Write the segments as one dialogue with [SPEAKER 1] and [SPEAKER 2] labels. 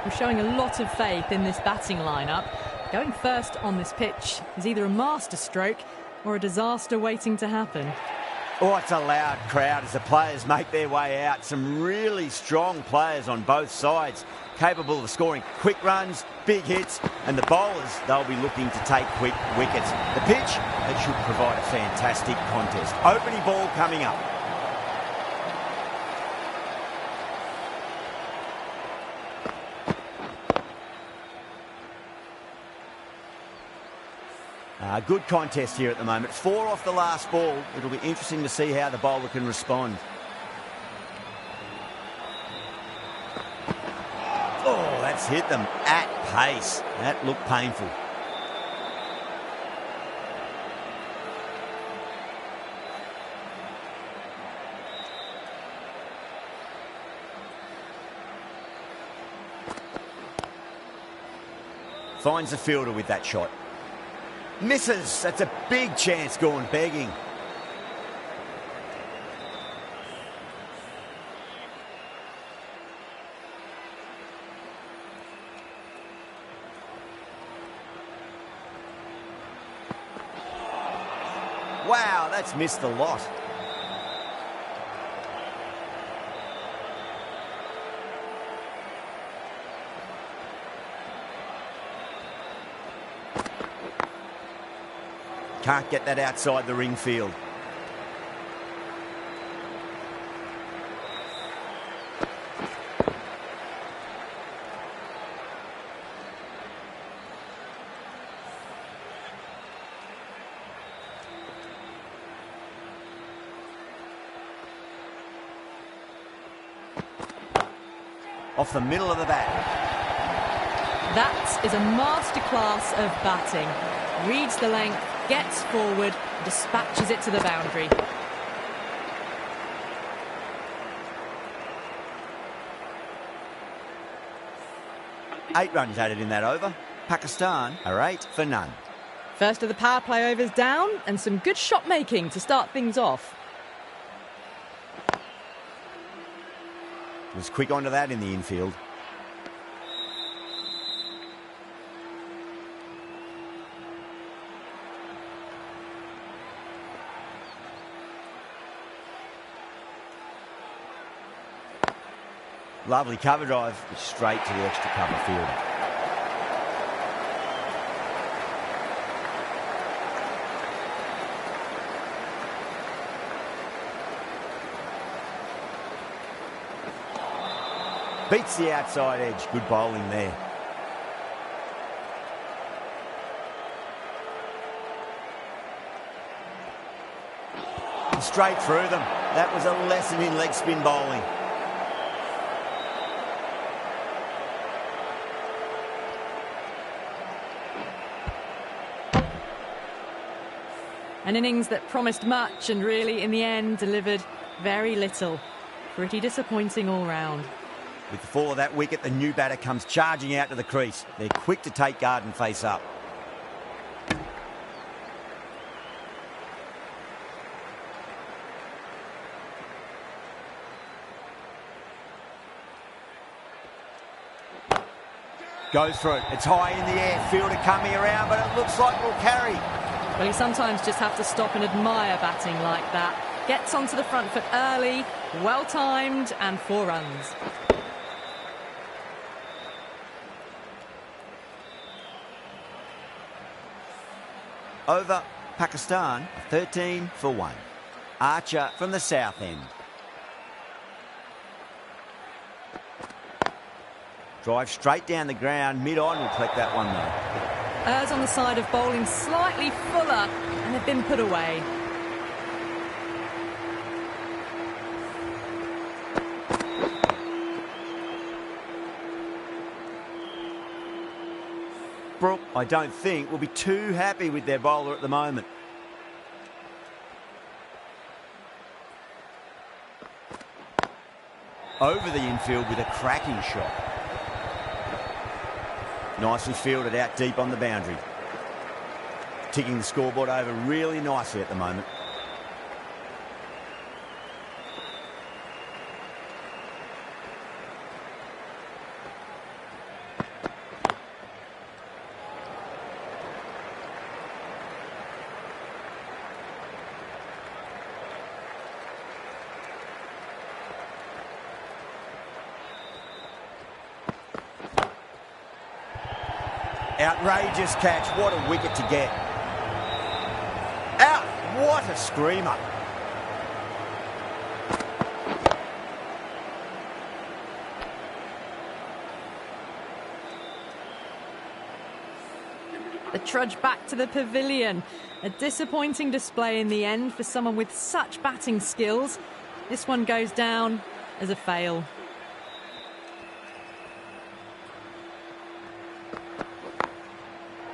[SPEAKER 1] were showing a lot of faith in this batting lineup. Going first on this pitch is either a masterstroke or a disaster waiting to happen.
[SPEAKER 2] Oh, it's a loud crowd as the players make their way out. Some really strong players on both sides, capable of scoring quick runs, big hits, and the bowlers, they'll be looking to take quick wickets. The pitch, it should provide a fantastic contest. Opening ball coming up. Good contest here at the moment. 4 off the last ball. It'll be interesting to see how the bowler can respond. Oh, that's hit them at pace. That looked painful. Finds the fielder with that shot. Misses. That's a big chance gone begging. Wow, that's missed a lot. Can't get that outside the ring field. Off the middle of the bat.
[SPEAKER 1] That is a masterclass of batting. Reads the length, gets forward, dispatches it to the boundary.
[SPEAKER 2] Eight runs added in that over. Pakistan are 8 for none.
[SPEAKER 1] First of the power play overs down, and some good shot making to start things off.
[SPEAKER 2] Was quick onto that in the infield. Lovely cover drive, straight to the extra cover field. Beats the outside edge. Good bowling there. Straight through them. That was a lesson in leg spin bowling.
[SPEAKER 1] An innings that promised much and really, in the end, delivered very little. Pretty disappointing all round.
[SPEAKER 2] With the fall of that wicket, the new batter comes charging out to the crease. They're quick to take guard and face up. Goes for it. It's high in the air. Fielder coming around, but it looks like it'll carry.
[SPEAKER 1] Well, you sometimes just have to stop and admire batting like that. Gets onto the front foot early, well-timed, and 4 runs.
[SPEAKER 2] Over Pakistan, 13 for 1. Archer from the south end. Drive straight down the ground, mid-on, will collect that one though.
[SPEAKER 1] Errs on the side of bowling slightly fuller, and they've been put away.
[SPEAKER 2] Brook, I don't think, will be too happy with their bowler at the moment. Over the infield with a cracking shot. Nicely fielded out deep on the boundary. Ticking the scoreboard over really nicely at the moment. Outrageous catch. What a wicket to get. Out. What a screamer.
[SPEAKER 1] The trudge back to the pavilion. A disappointing display in the end for someone with such batting skills. This one goes down as a fail.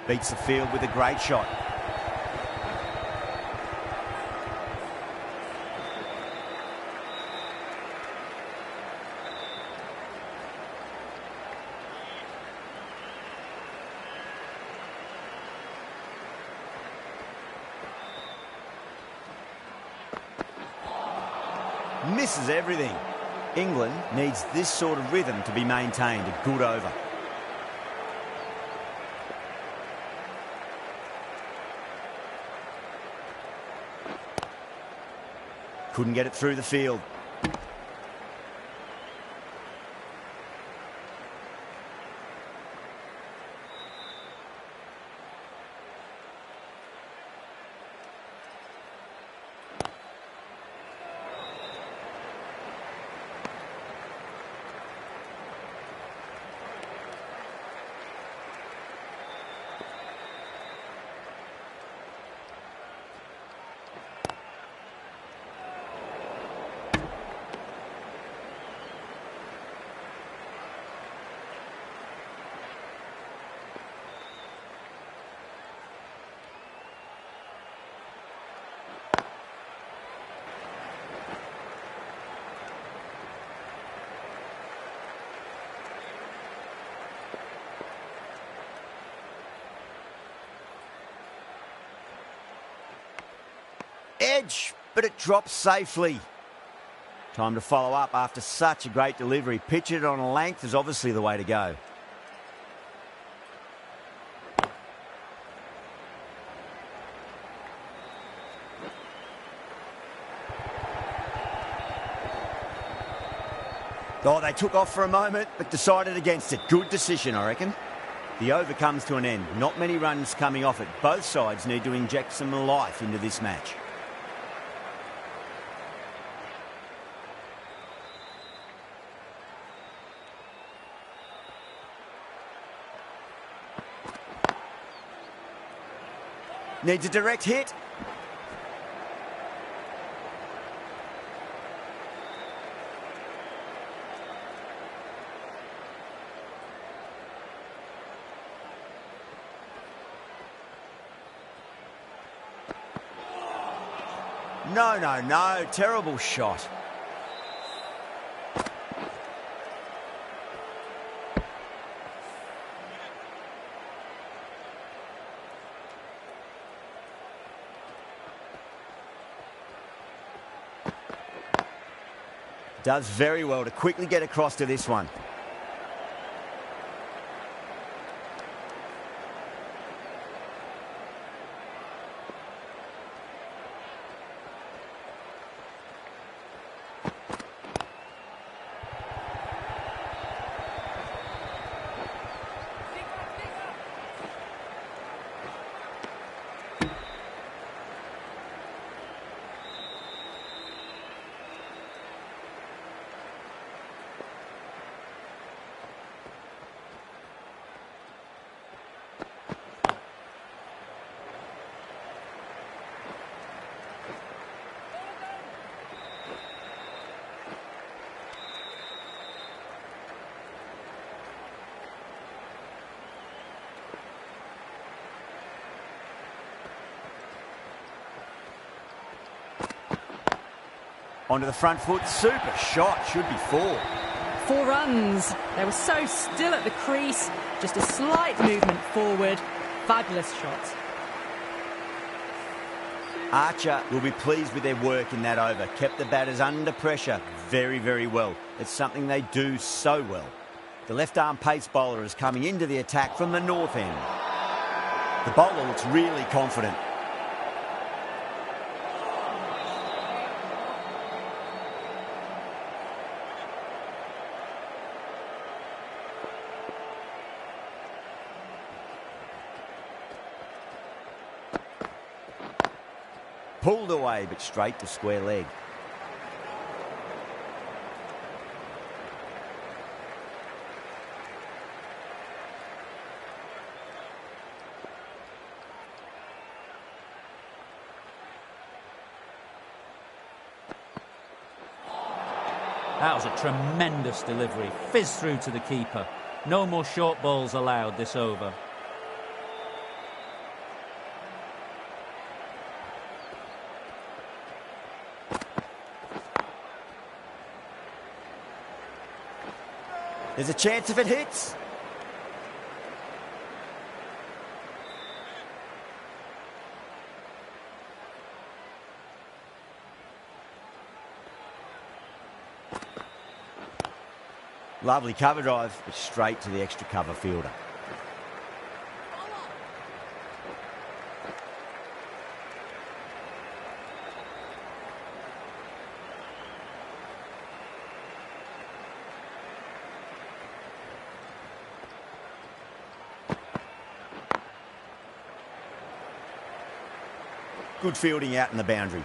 [SPEAKER 2] Beats the field with a great shot. Misses everything. England needs this sort of rhythm to be maintained. A good over. Couldn't get it through the field. Edge, but it drops safely. Time to follow up after such a great delivery. Pitch it on a length is obviously the way to go. Oh, they took off for a moment, but decided against it. Good decision, I reckon. The over comes to an end. Not many runs coming off it. Both sides need to inject some life into this match. Needs a direct hit. No. Terrible shot. Does very well to quickly get across to this one. Onto the front foot. Super shot. Should be 4.
[SPEAKER 1] 4 runs. They were so still at the crease. Just a slight movement forward. Fabulous shot.
[SPEAKER 2] Archer will be pleased with their work in that over. Kept the batters under pressure very, very well. It's something they do so well. The left-arm pace bowler is coming into the attack from the north end. The bowler looks really confident. Pulled away, but straight to square leg.
[SPEAKER 3] That was a tremendous delivery. Fizzed through to the keeper. No more short balls allowed this over.
[SPEAKER 2] There's a chance if it hits. Lovely cover drive, but straight to the extra cover fielder. Good fielding out in the boundary.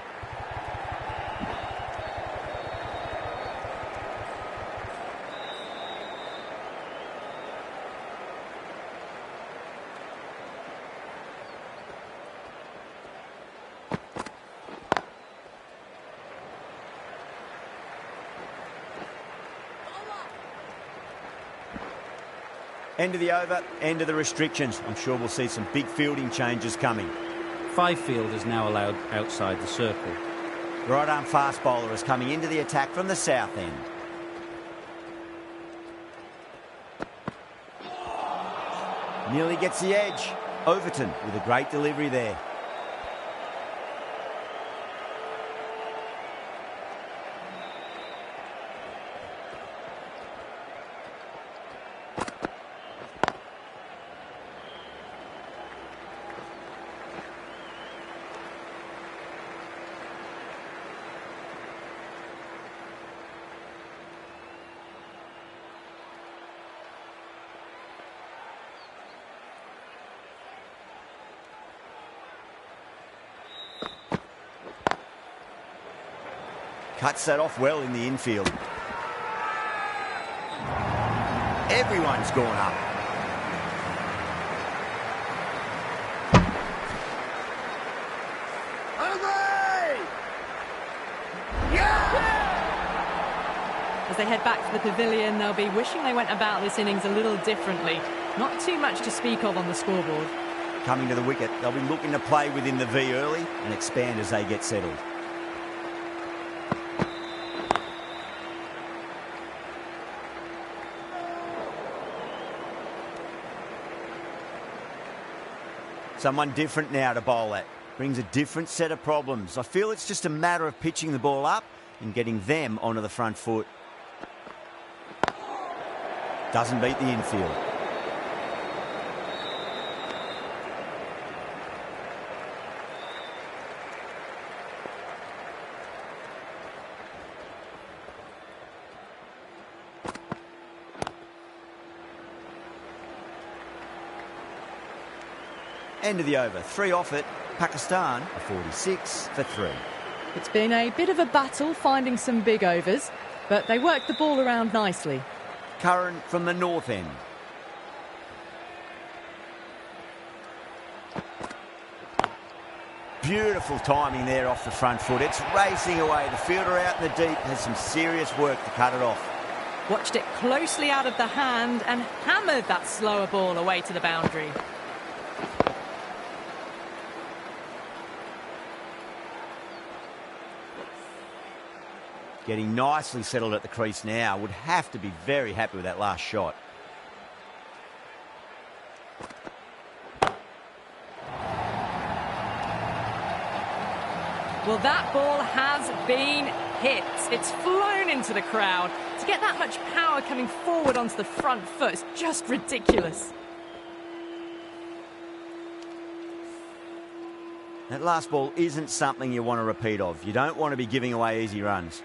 [SPEAKER 2] End of the over, end of the restrictions. I'm sure we'll see some big fielding changes coming.
[SPEAKER 3] 5 fielders now allowed outside the circle.
[SPEAKER 2] Right arm fast bowler is coming into the attack from the south end. Nearly gets the edge. Overton with a great delivery there. Cuts that off well in the infield. Everyone's gone up.
[SPEAKER 1] As they head back to the pavilion, they'll be wishing they went about this innings a little differently. Not too much to speak of on the scoreboard.
[SPEAKER 2] Coming to the wicket, they'll be looking to play within the V early and expand as they get settled. Someone different now to bowl at. Brings a different set of problems. I feel it's just a matter of pitching the ball up and getting them onto the front foot. Doesn't beat the infield. End of the over. 3 off it. Pakistan a 46 for 3.
[SPEAKER 1] It's been a bit of a battle finding some big overs, but they worked the ball around nicely.
[SPEAKER 2] Curran from the north end. Beautiful timing there off the front foot. It's racing away. The fielder out in the deep has some serious work to cut it off.
[SPEAKER 1] Watched it closely out of the hand and hammered that slower ball away to the boundary.
[SPEAKER 2] Getting nicely settled at the crease now. Would have to be very happy with that last shot.
[SPEAKER 1] Well, that ball has been hit. It's flown into the crowd. To get that much power coming forward onto the front foot is just ridiculous.
[SPEAKER 2] That last ball isn't something you want to repeat of. You don't want to be giving away easy runs.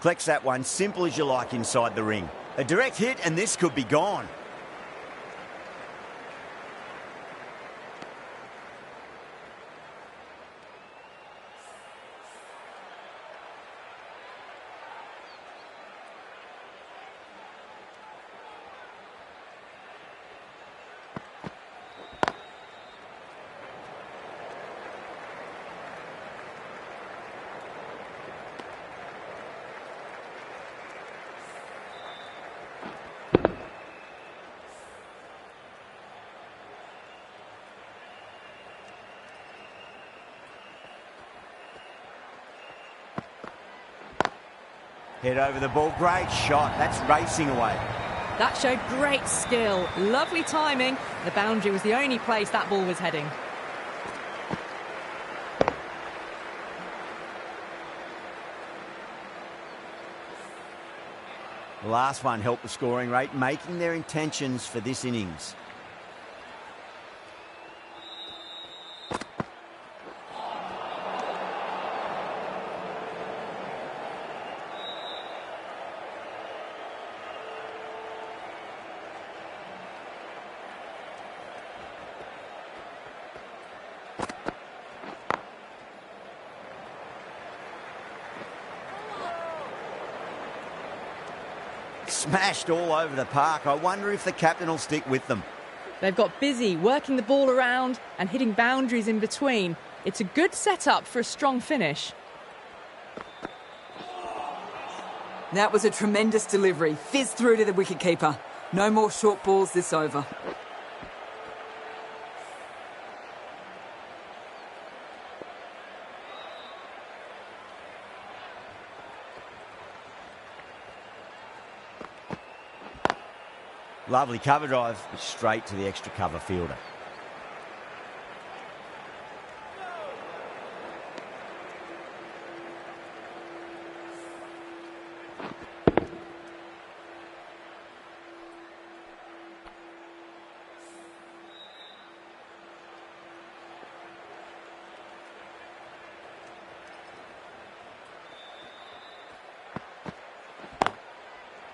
[SPEAKER 2] Collects that one, simple as you like inside the ring. A direct hit and this could be gone. Head over the ball. Great shot. That's racing away.
[SPEAKER 1] That showed great skill. Lovely timing. The boundary was the only place that ball was heading.
[SPEAKER 2] The last one helped the scoring rate, making their intentions for this innings. Smashed all over the park. I wonder if the captain will stick with them.
[SPEAKER 1] They've got busy working the ball around and hitting boundaries in between. It's a good setup for a strong finish.
[SPEAKER 4] That was a tremendous delivery. Fizzed through to the wicketkeeper. No more short balls this over.
[SPEAKER 2] Lovely cover drive, straight to the extra cover fielder.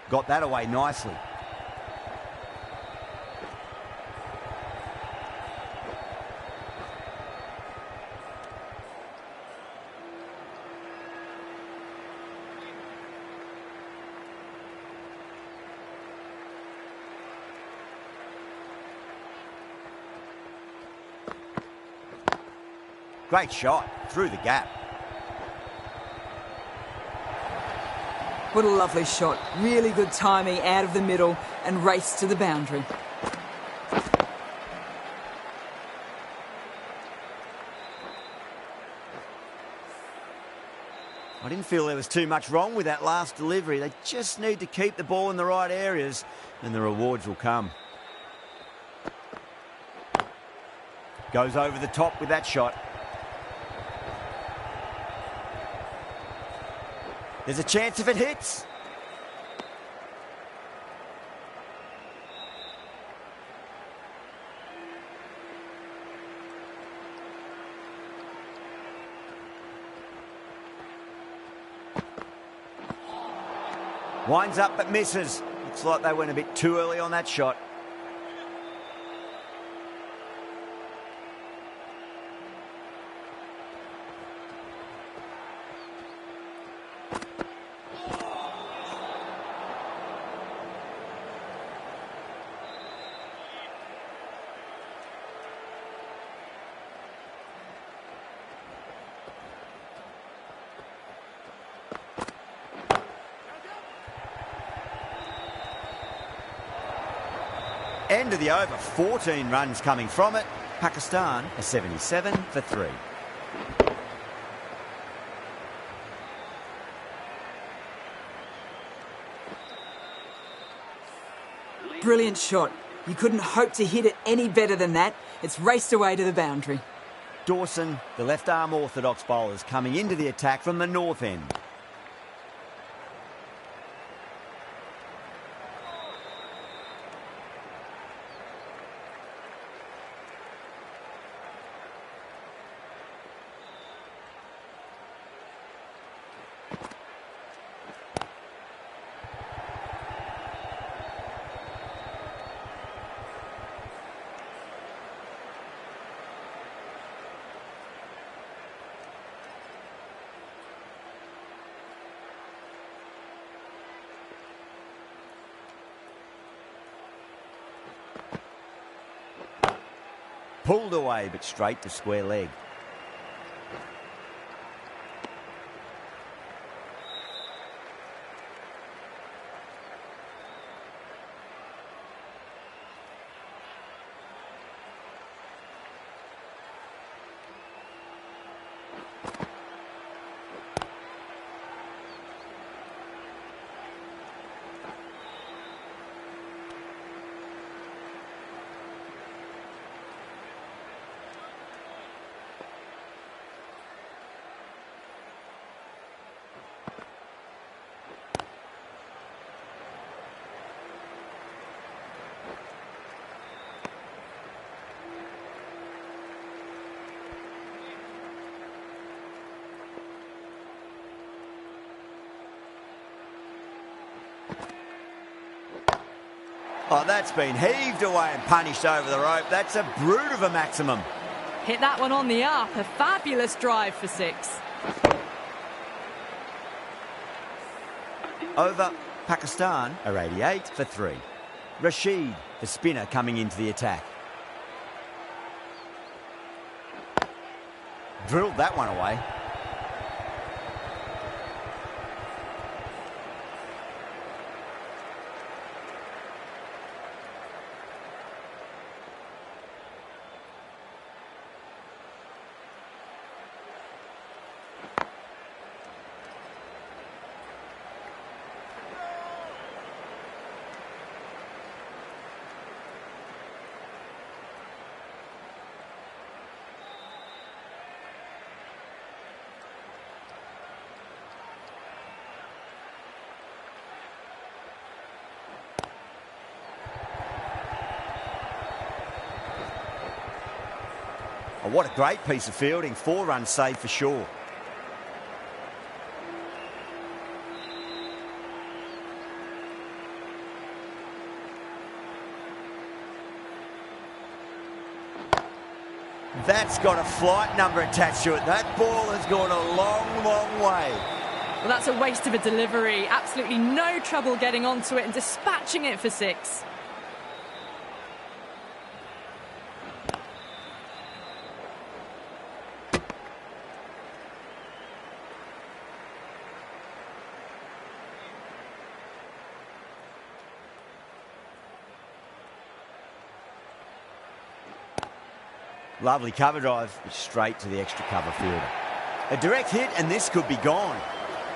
[SPEAKER 2] Got that away nicely. Great shot through the gap.
[SPEAKER 4] What a lovely shot. Really good timing out of the middle and race to the boundary.
[SPEAKER 2] I didn't feel there was too much wrong with that last delivery. They just need to keep the ball in the right areas and the rewards will come. Goes over the top with that shot. There's a chance if it hits. Winds up but misses. Looks like they went a bit too early on that shot. End of the over, 14 runs coming from it. Pakistan a 77 for 3.
[SPEAKER 4] Brilliant shot. You couldn't hope to hit it any better than that. It's raced away to the boundary.
[SPEAKER 2] Dawson, the left-arm orthodox bowlers, coming into the attack from the north end. Pulled away, but straight to square leg. Oh, that's been heaved away and punished over the rope. That's a brute of a maximum.
[SPEAKER 1] Hit that one on the up. A fabulous drive for 6.
[SPEAKER 2] Over Pakistan are 88 for 3. Rashid, the spinner, coming into the attack. Drilled that one away. Oh, what a great piece of fielding. 4 runs saved for sure. That's got a flight number attached to it. That ball has gone a long, long way.
[SPEAKER 1] Well, that's a waste of a delivery. Absolutely no trouble getting onto it and dispatching it for 6.
[SPEAKER 2] Lovely cover drive, straight to the extra cover fielder. A direct hit and this could be gone.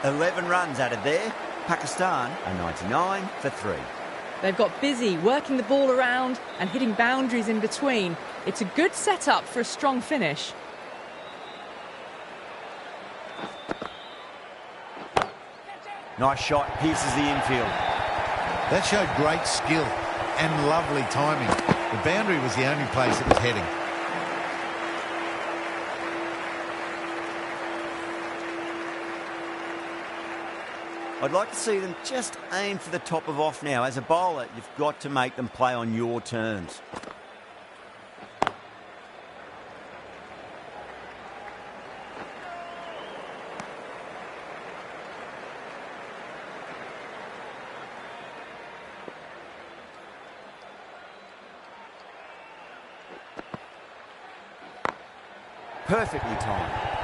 [SPEAKER 2] 11 runs added there. Pakistan are 99 for 3.
[SPEAKER 1] They've got busy working the ball around and hitting boundaries in between. It's a good setup for a strong finish.
[SPEAKER 2] Nice shot, pierces the infield.
[SPEAKER 5] That showed great skill and lovely timing. The boundary was the only place it was heading.
[SPEAKER 2] I'd like to see them just aim for the top of off now. As a bowler, you've got to make them play on your terms. Perfectly timed.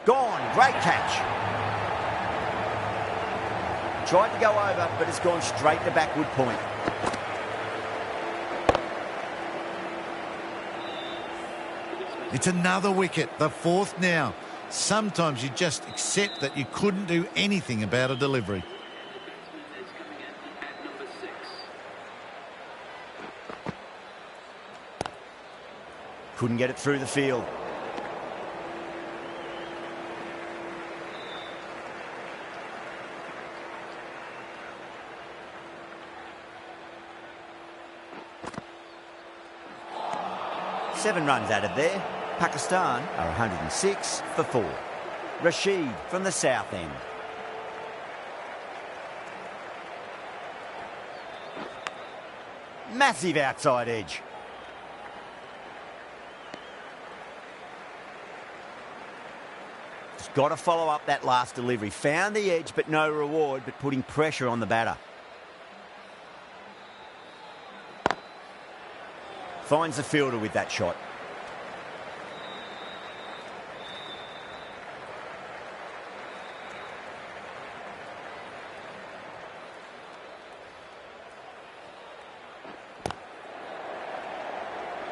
[SPEAKER 2] Gone, great catch. Tried to go over, but it's gone straight to backward point.
[SPEAKER 5] It's another wicket, the 4th now. Sometimes you just accept that you couldn't do anything about a delivery.
[SPEAKER 2] Couldn't get it through the field. Seven runs added there. Pakistan are 106 for 4. Rashid from the south end. Massive outside edge. Just got to follow up that last delivery. Found the edge, but no reward, but putting pressure on the batter. Finds the fielder with that shot.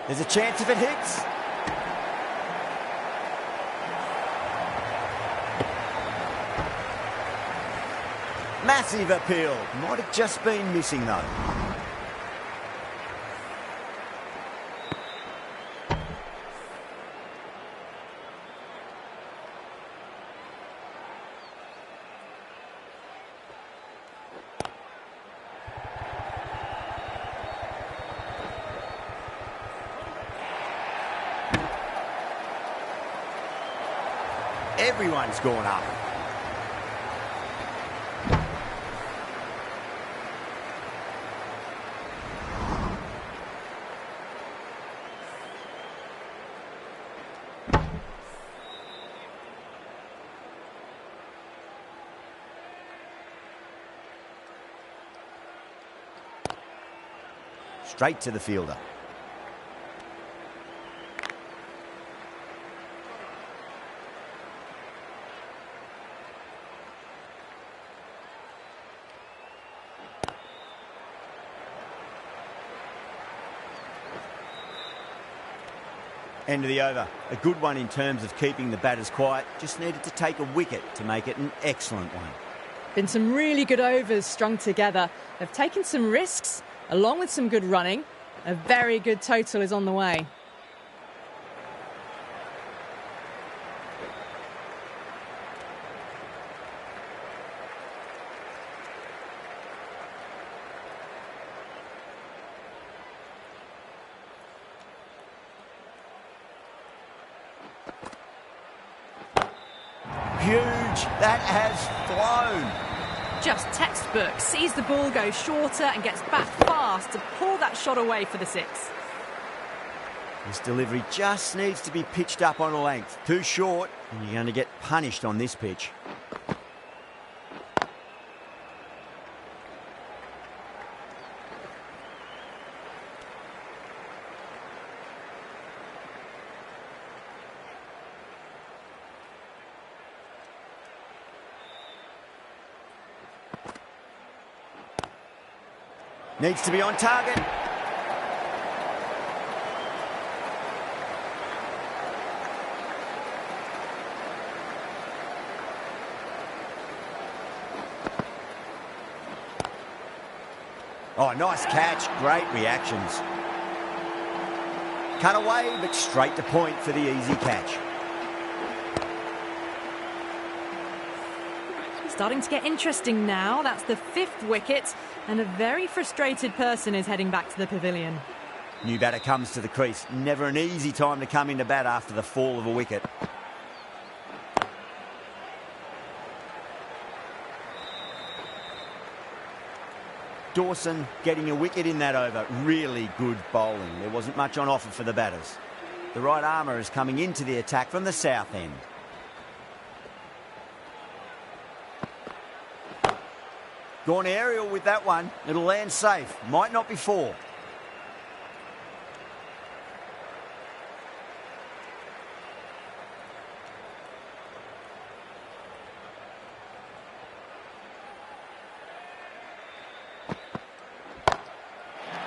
[SPEAKER 2] There's a chance if it hits. Massive appeal. Might have just been missing though. Everyone's gone up. Straight to the fielder. End of the over. A good one in terms of keeping the batters quiet. Just needed to take a wicket to make it an excellent one.
[SPEAKER 1] Been some really good overs strung together. They've taken some risks, along with some good running. A very good total is on the way.
[SPEAKER 2] Huge. That has flown.
[SPEAKER 1] Just textbook. Sees the ball go shorter and gets back fast to pull that shot away for the six.
[SPEAKER 2] This delivery just needs to be pitched up on a length. Too short, and you're going to get punished on this pitch. Needs to be on target. Oh, nice catch. Great reactions. Cut away, but straight to point for the easy catch.
[SPEAKER 1] Starting to get interesting now. That's the 5th wicket, and a very frustrated person is heading back to the pavilion.
[SPEAKER 2] New batter comes to the crease. Never an easy time to come into bat after the fall of a wicket. Dawson getting a wicket in that over. Really good bowling. There wasn't much on offer for the batters. The right armour is coming into the attack from the south end. Gone aerial with that one. It'll land safe. Might not be 4.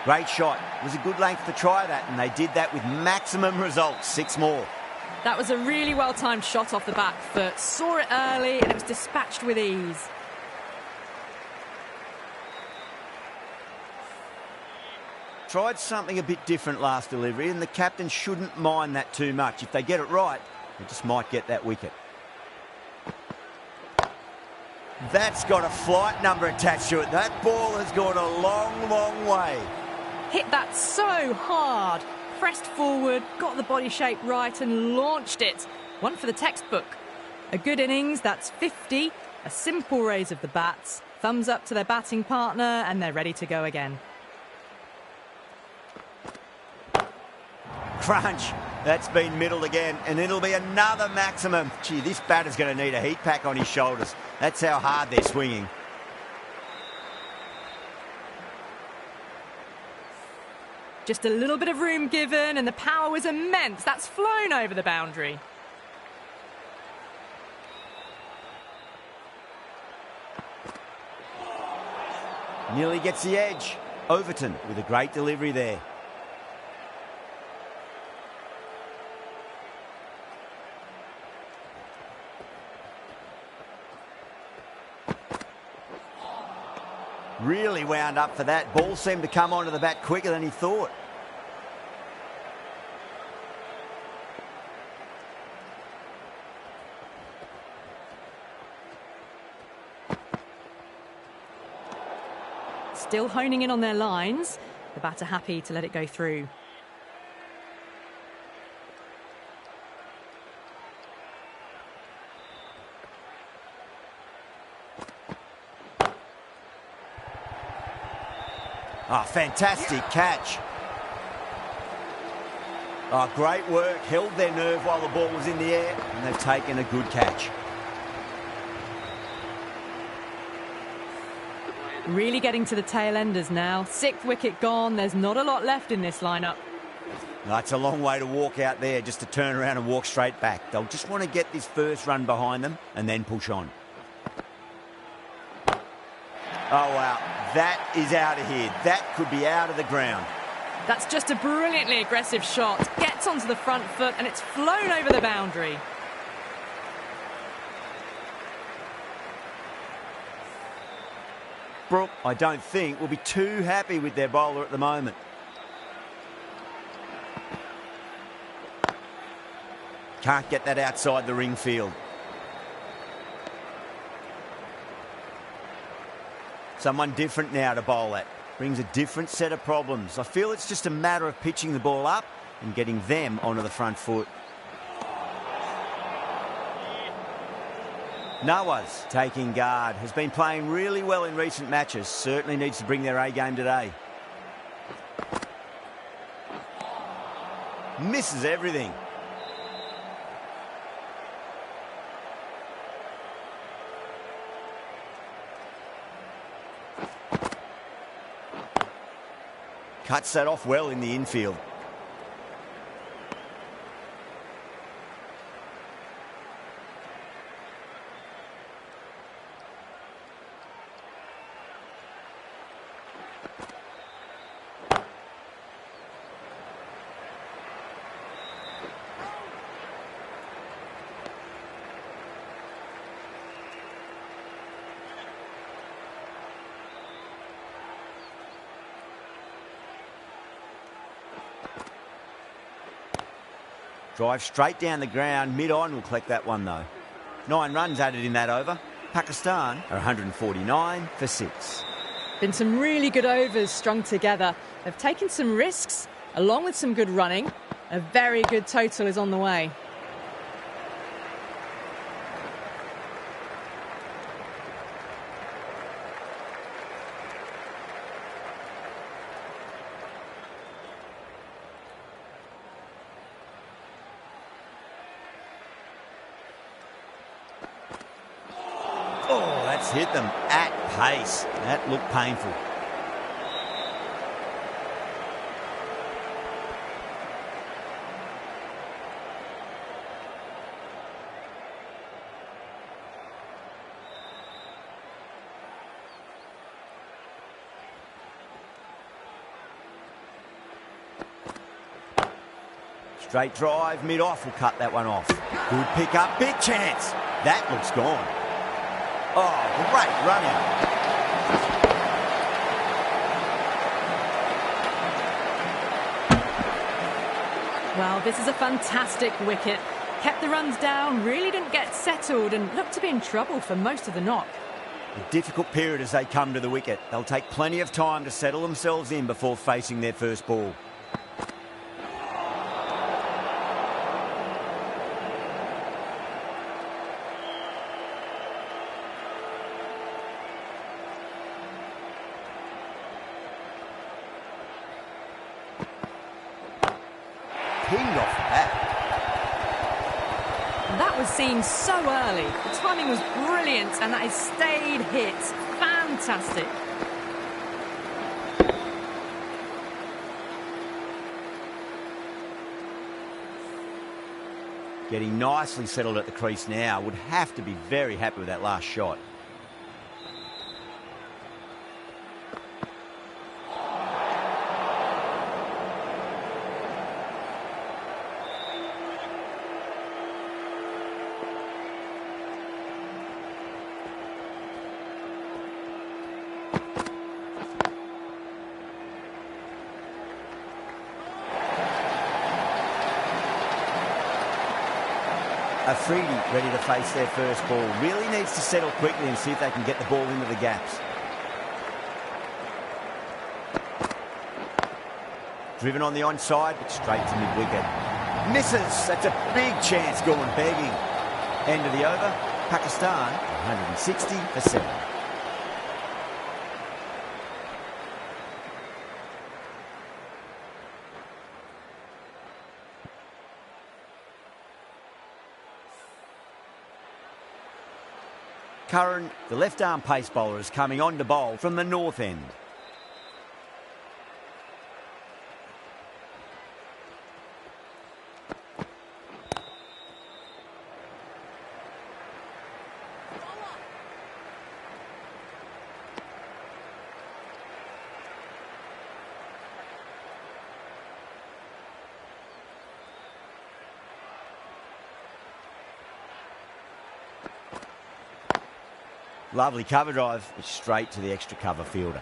[SPEAKER 2] Great shot. It was a good length to try that, and they did that with maximum results. 6 more.
[SPEAKER 1] That was a really well-timed shot off the back foot. Saw it early, and it was dispatched with ease.
[SPEAKER 2] Tried something a bit different last delivery, and the captain shouldn't mind that too much. If they get it right, they just might get that wicket. That's got a flight number attached to it. That ball has gone a long, long way.
[SPEAKER 1] Hit that so hard. Pressed forward, got the body shape right and launched it. One for the textbook. A good innings, that's 50. A simple raise of the bats. Thumbs up to their batting partner, and they're ready to go again.
[SPEAKER 2] Crunch. That's been middled again, and it'll be another maximum. Gee, this batter's going to need a heat pack on his shoulders. That's how hard they're swinging.
[SPEAKER 1] Just a little bit of room given, and the power was immense. That's flown over the boundary.
[SPEAKER 2] Nearly gets the edge. Overton with a great delivery there. Really wound up for that. Ball seemed to come onto the bat quicker than he thought.
[SPEAKER 1] Still honing in on their lines. The batter happy to let it go through.
[SPEAKER 2] Oh, fantastic catch. Oh, great work. Held their nerve while the ball was in the air, and they've taken a good catch.
[SPEAKER 1] Really getting to the tail enders now. 6th wicket gone. There's not a lot left in this lineup.
[SPEAKER 2] That's a long way to walk out there just to turn around and walk straight back. They'll just want to get this first run behind them and then push on. Oh, wow. That is out of here. That could be out of the ground.
[SPEAKER 1] That's just a brilliantly aggressive shot. Gets onto the front foot and it's flown over the boundary.
[SPEAKER 2] Brook, I don't think, will be too happy with their bowler at the moment. Can't get that outside the ring field. Someone different now to bowl at. Brings a different set of problems. I feel it's just a matter of pitching the ball up and getting them onto the front foot. Nawaz taking guard. Has been playing really well in recent matches. Certainly needs to bring their A game today. Misses everything. Cuts that off well in the infield. Drive straight down the ground. Mid-on will collect that one, though. 9 runs added in that over. Pakistan are 149 for 6.
[SPEAKER 1] Been some really good overs strung together. They've taken some risks, along with some good running. A very good total is on the way.
[SPEAKER 2] Oh, that's hit them at pace. That looked painful. Straight drive, mid-off will cut that one off. Good pick up, big chance. That looks gone. Oh, great run out.
[SPEAKER 1] Well, this is a fantastic wicket. Kept the runs down, really didn't get settled and looked to be in trouble for most of the knock.
[SPEAKER 2] A difficult period as they come to the wicket. They'll take plenty of time to settle themselves in before facing their first ball. Pinged off that.
[SPEAKER 1] That was seen so early. The timing was brilliant and that is stayed hit. Fantastic.
[SPEAKER 2] Getting nicely settled at the crease now. Would have to be very happy with that last shot. Afridi ready to face their first ball. Really needs to settle quickly and see if they can get the ball into the gaps. Driven on the onside, but straight to mid-wicket. Misses. That's a big chance going begging. End of the over. Pakistan 160 for 7. Curran, the left-arm pace bowler, is coming on to bowl from the north end. Lovely cover drive, it's straight to the extra cover fielder.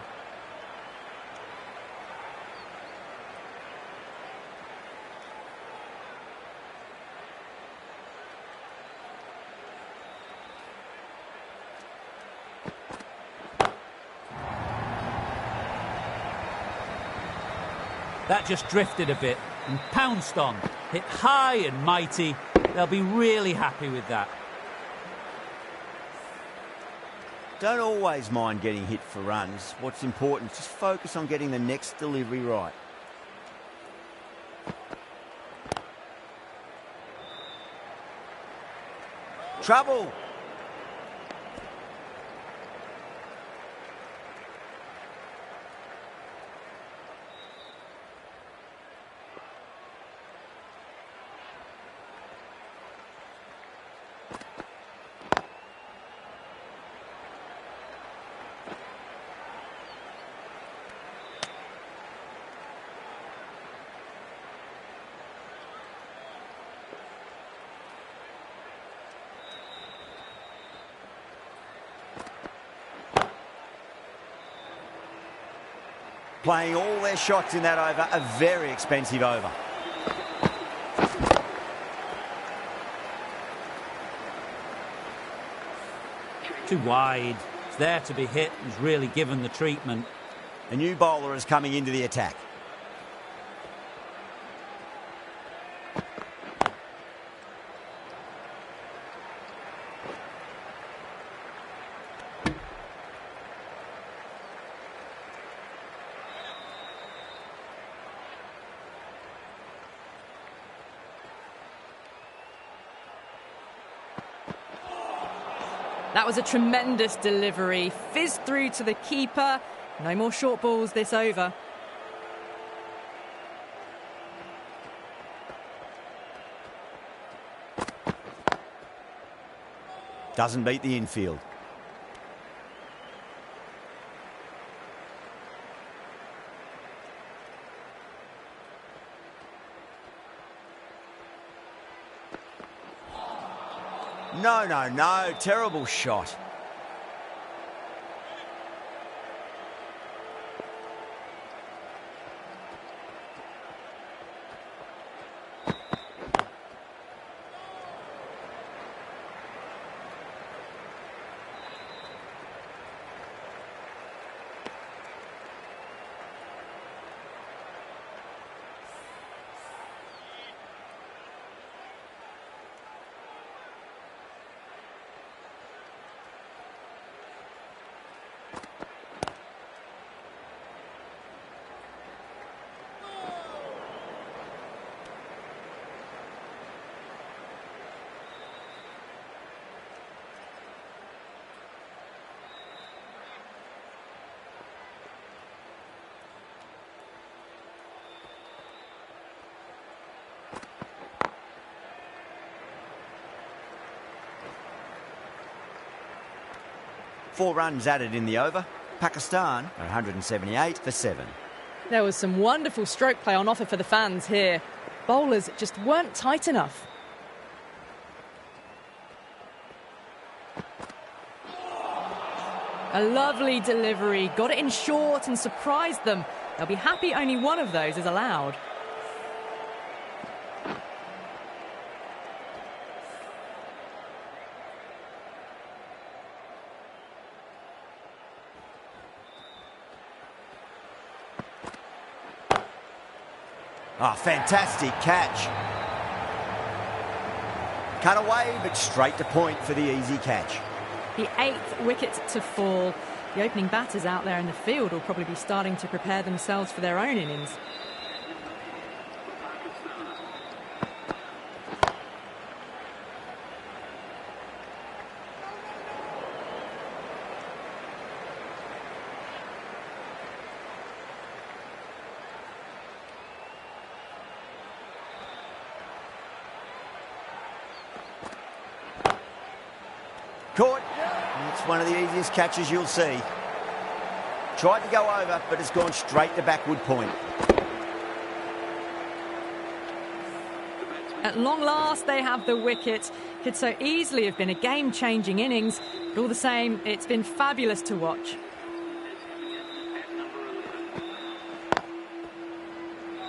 [SPEAKER 3] That just drifted a bit and pounced on. Hit high and mighty. They'll be really happy with that.
[SPEAKER 2] Don't always mind getting hit for runs. What's important is just focus on getting the next delivery right. Trouble! Playing all their shots in that over, a very expensive over.
[SPEAKER 3] Too wide. It's there to be hit. He's really given the treatment.
[SPEAKER 2] A new bowler is coming into the attack.
[SPEAKER 1] That was a tremendous delivery. Fizzed through to the keeper. No more short balls this over.
[SPEAKER 2] Doesn't beat the infield. No, no, no. Terrible shot. Four runs added in the over. Pakistan are 178 for 7.
[SPEAKER 1] There was some wonderful stroke play on offer for the fans here. Bowlers just weren't tight enough. A lovely delivery. Got it in short and surprised them. They'll be happy only one of those is allowed.
[SPEAKER 2] Oh, fantastic catch. Cut away, but straight to point for the easy catch.
[SPEAKER 1] The 8th wicket to fall. The opening batters out there in the field will probably be starting to prepare themselves for their own innings.
[SPEAKER 2] one of the easiest catches you'll see. Tried to go over, but it's gone straight to backward point.
[SPEAKER 1] At long last, they have the wicket. Could so easily have been a game-changing innings, but all the same, it's been fabulous to watch.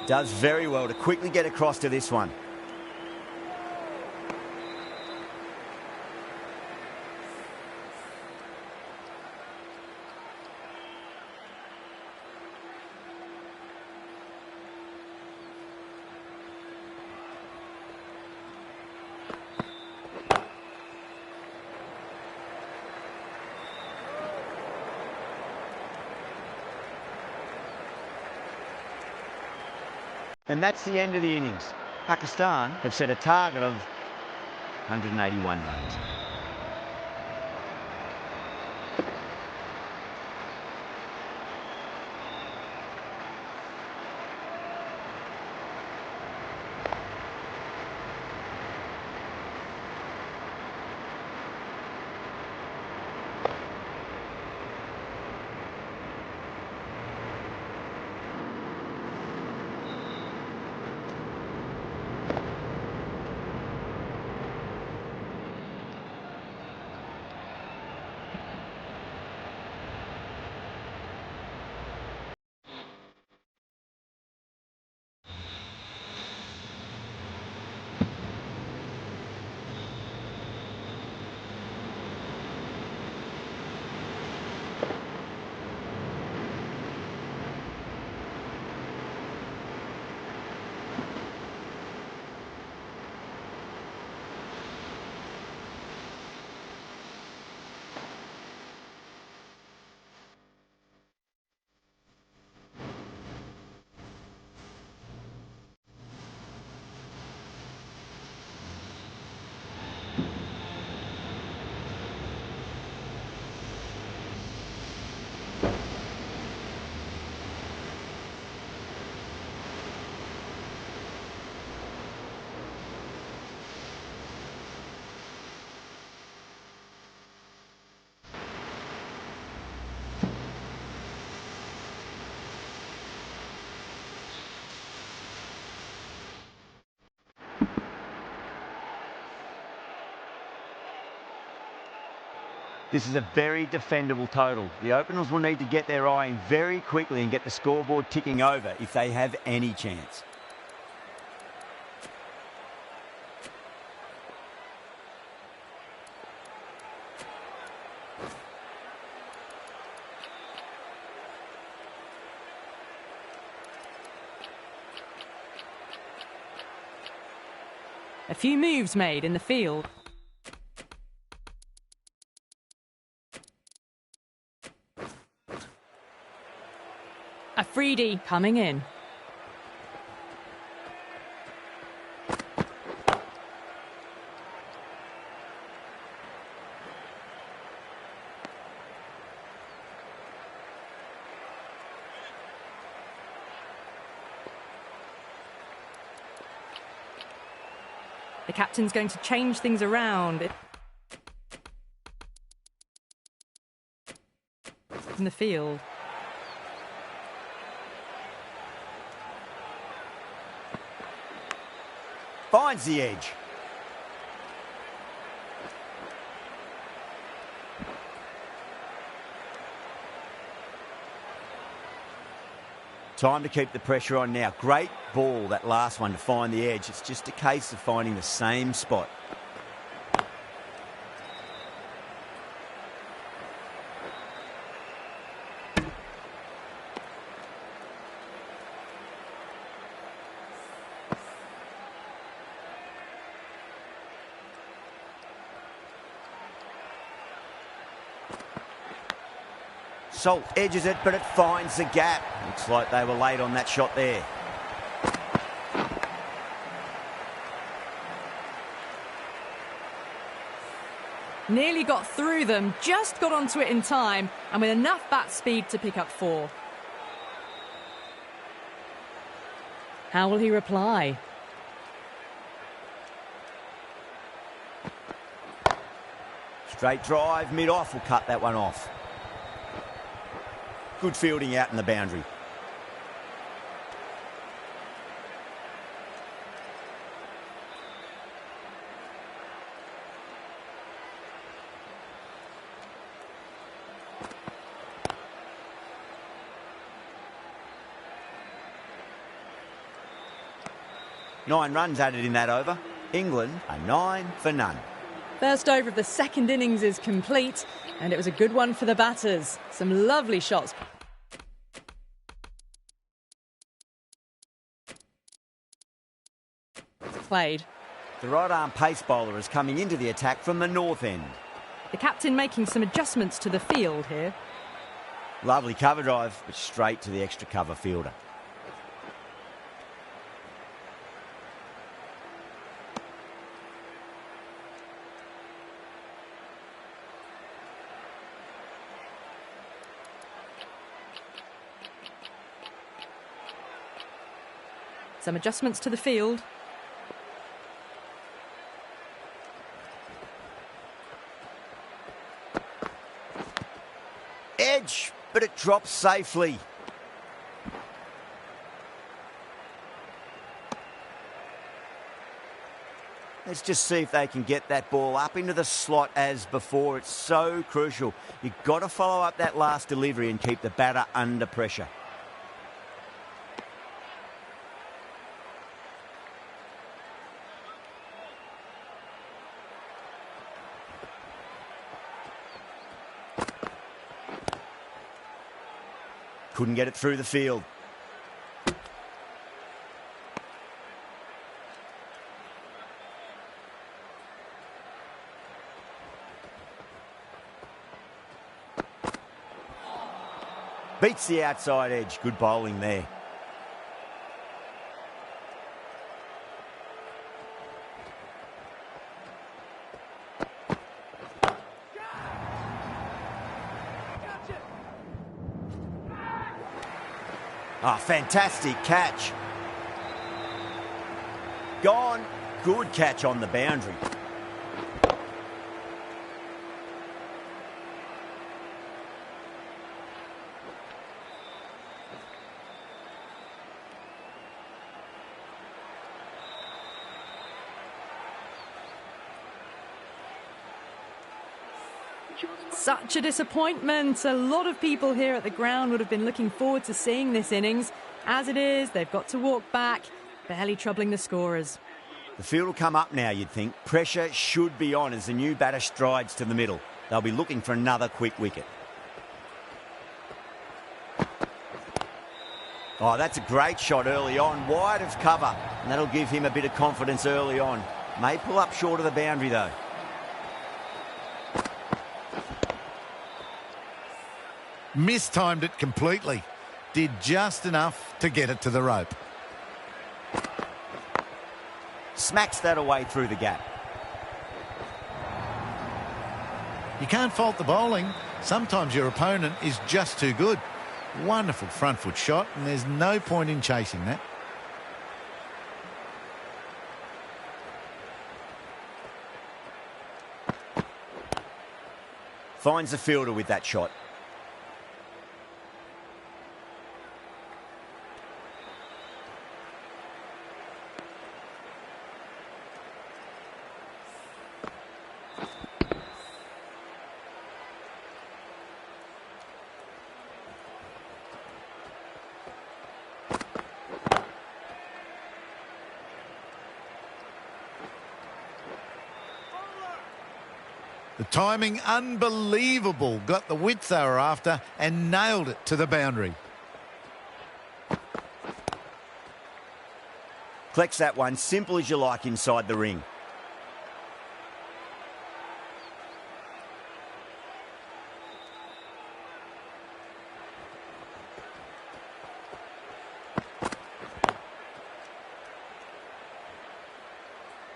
[SPEAKER 2] Does very well to quickly get across to this one. And that's the end of the innings. Pakistan have set a target of 181 runs. This is a very defendable total. The openers will need to get their eye in very quickly and get the scoreboard ticking over if they have any chance.
[SPEAKER 1] A few moves made in the field. Afridi coming in. The captain's going to change things around in the field.
[SPEAKER 2] Finds the edge. Time to keep the pressure on now. Great ball, that last one, to find the edge. It's just a case of finding the same spot. Salt edges it, but it finds the gap. Looks like they were late on that shot there.
[SPEAKER 1] Nearly got through them, just got onto it in time, and with enough bat speed to pick up 4. How will he reply?
[SPEAKER 2] Straight drive, mid-off will cut that one off. Good fielding out in the boundary. Nine runs added in that over. England are 9 for none.
[SPEAKER 1] First over of the second innings is complete, and it was a good one for the batters. Some lovely shots played.
[SPEAKER 2] The right-arm pace bowler is coming into the attack from the north end.
[SPEAKER 1] The captain making some adjustments to the field here.
[SPEAKER 2] Lovely cover drive, but straight to the extra cover fielder.
[SPEAKER 1] Some adjustments to the field.
[SPEAKER 2] Edge, but it drops safely. Let's just see if they can get that ball up into the slot as before. It's so crucial. You've got to follow up that last delivery and keep the batter under pressure. Couldn't get it through the field. Beats the outside edge. Good bowling there. Oh, fantastic catch. Gone. Good catch on the boundary.
[SPEAKER 1] Such a disappointment. A lot of people here at the ground would have been looking forward to seeing this innings. As it is, they've got to walk back, barely troubling the scorers.
[SPEAKER 2] The field will come up now, you'd think. Pressure should be on as the new batter strides to the middle. They'll be looking for another quick wicket. Oh, that's a great shot early on, wide of cover. And that'll give him a bit of confidence early on. May pull up short of the boundary, though.
[SPEAKER 5] Mistimed it completely. Did just enough to get it to the rope.
[SPEAKER 2] Smacks that away through the gap.
[SPEAKER 5] You can't fault the bowling. Sometimes your opponent is just too good. Wonderful front foot shot, and there's no point in chasing that.
[SPEAKER 2] Finds the fielder with that shot.
[SPEAKER 5] The timing, unbelievable. Got the width they were after and nailed it to the boundary.
[SPEAKER 2] Collects that one, simple as you like inside the ring.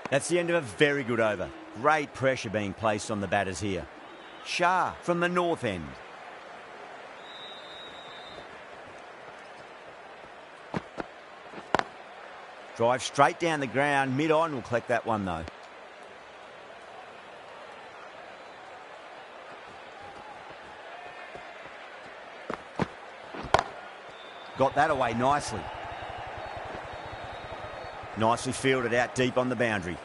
[SPEAKER 2] That's the end of a very good over. Great pressure being placed on the batters here. Shah from the north end. Drive straight down the ground. Mid-on will collect that one, though. got that away nicely. Nicely fielded out deep on the boundary.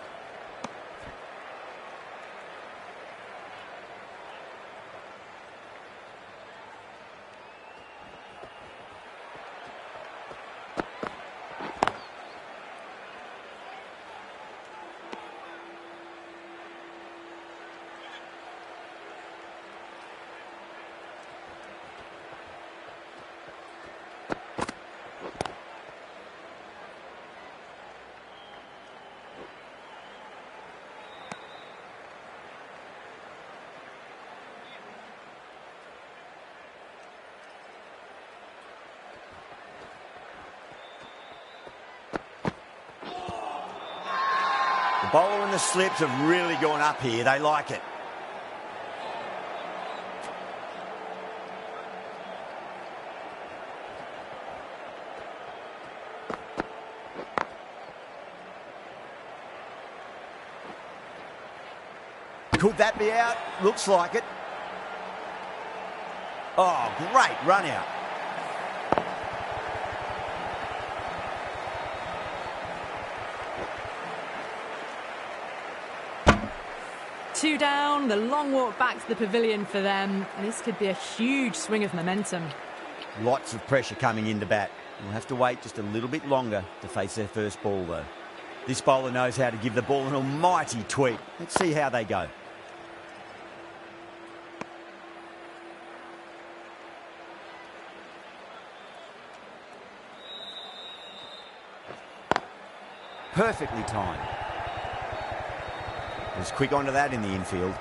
[SPEAKER 2] The bowler and the slips have really gone up here. They like it. Could that be out? Looks like it. Oh, great run out.
[SPEAKER 1] Two down, the long walk back to the pavilion for them, and this could be a huge swing of momentum.
[SPEAKER 2] Lots of pressure coming into bat. We'll have to wait just a little bit longer to face their first ball, though. This bowler knows how to give the ball an almighty tweak. Let's see how they go. Perfectly timed. Was quick onto that in the infield.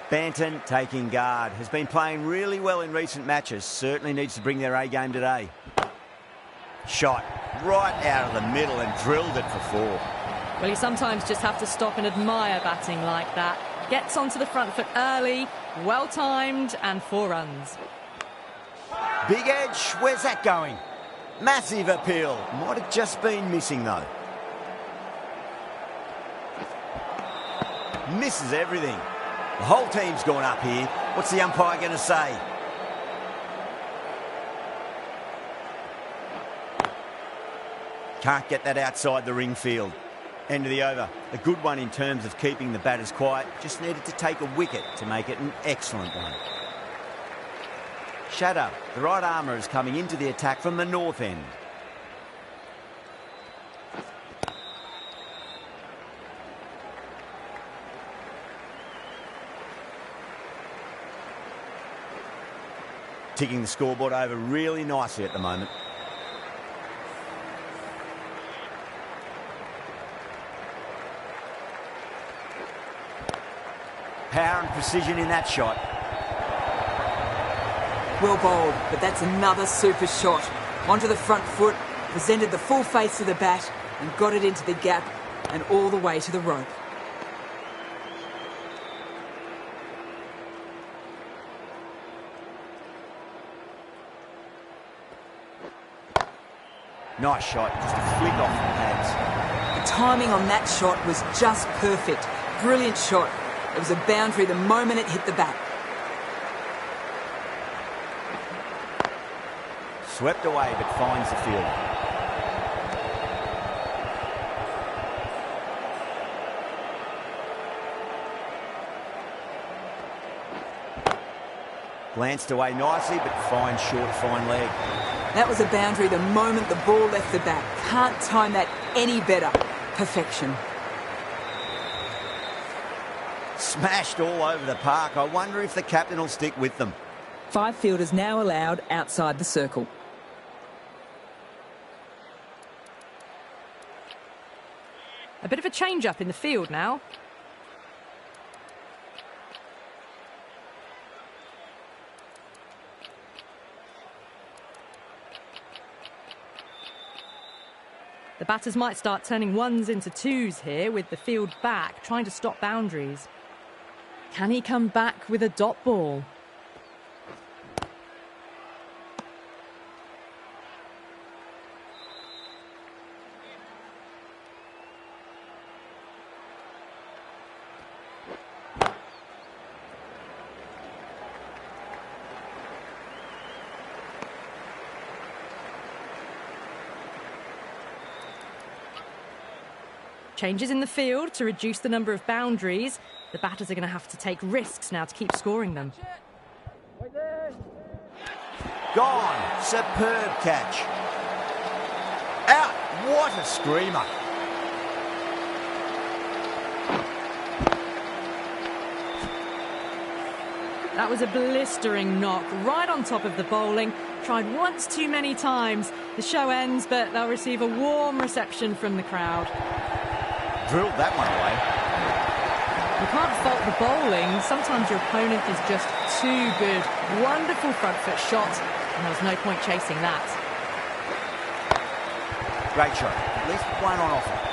[SPEAKER 2] Banton taking guard. Has been playing really well in recent matches. Certainly needs to bring their A game today. Shot right out of the middle and drilled it for four.
[SPEAKER 1] Well, you sometimes just have to stop and admire batting like that. Gets onto the front foot early, well timed, and 4 runs.
[SPEAKER 2] Big edge. Where's that going? Massive appeal. Might have just been missing, though. Misses everything. The whole team's gone up here. What's the umpire going to say? Can't get that outside the ring field. End of the over. A good one in terms of keeping the batters quiet. Just needed to take a wicket to make it an excellent one. Shadow, the right armour, is coming into the attack from the north end. Ticking the scoreboard over really nicely at the moment. Power and precision in that shot.
[SPEAKER 4] Well bowled, but that's another super shot. Onto the front foot, presented the full face of the bat and got it into the gap and all the way to the rope.
[SPEAKER 2] Nice shot, just a flick off the pads.
[SPEAKER 4] The timing on that shot was just perfect. Brilliant shot. It was a boundary the moment it hit the bat.
[SPEAKER 2] Swept away but finds the field. Glanced away nicely but fine short, fine leg.
[SPEAKER 4] That was a boundary the moment the ball left the bat. Can't time that any better. Perfection.
[SPEAKER 2] Smashed all over the park. I wonder if the captain will stick with them.
[SPEAKER 4] 5 fielders now allowed outside the circle.
[SPEAKER 1] A bit of a change-up in the field now. The batters might start turning 1s into 2s here with the field back, trying to stop boundaries. Can he come back with a dot ball? Changes in the field to reduce the number of boundaries. The batters are going to have to take risks now to keep scoring them.
[SPEAKER 2] Gone. Superb catch. Out. What a screamer.
[SPEAKER 1] That was a blistering knock right on top of the bowling. Tried once too many times. The show ends, but they'll receive a warm reception from the crowd.
[SPEAKER 2] Drilled that one away.
[SPEAKER 1] You can't fault the bowling. Sometimes your opponent is just too good. Wonderful front foot shot, and there was no point chasing that.
[SPEAKER 2] Great shot. At least one on offer.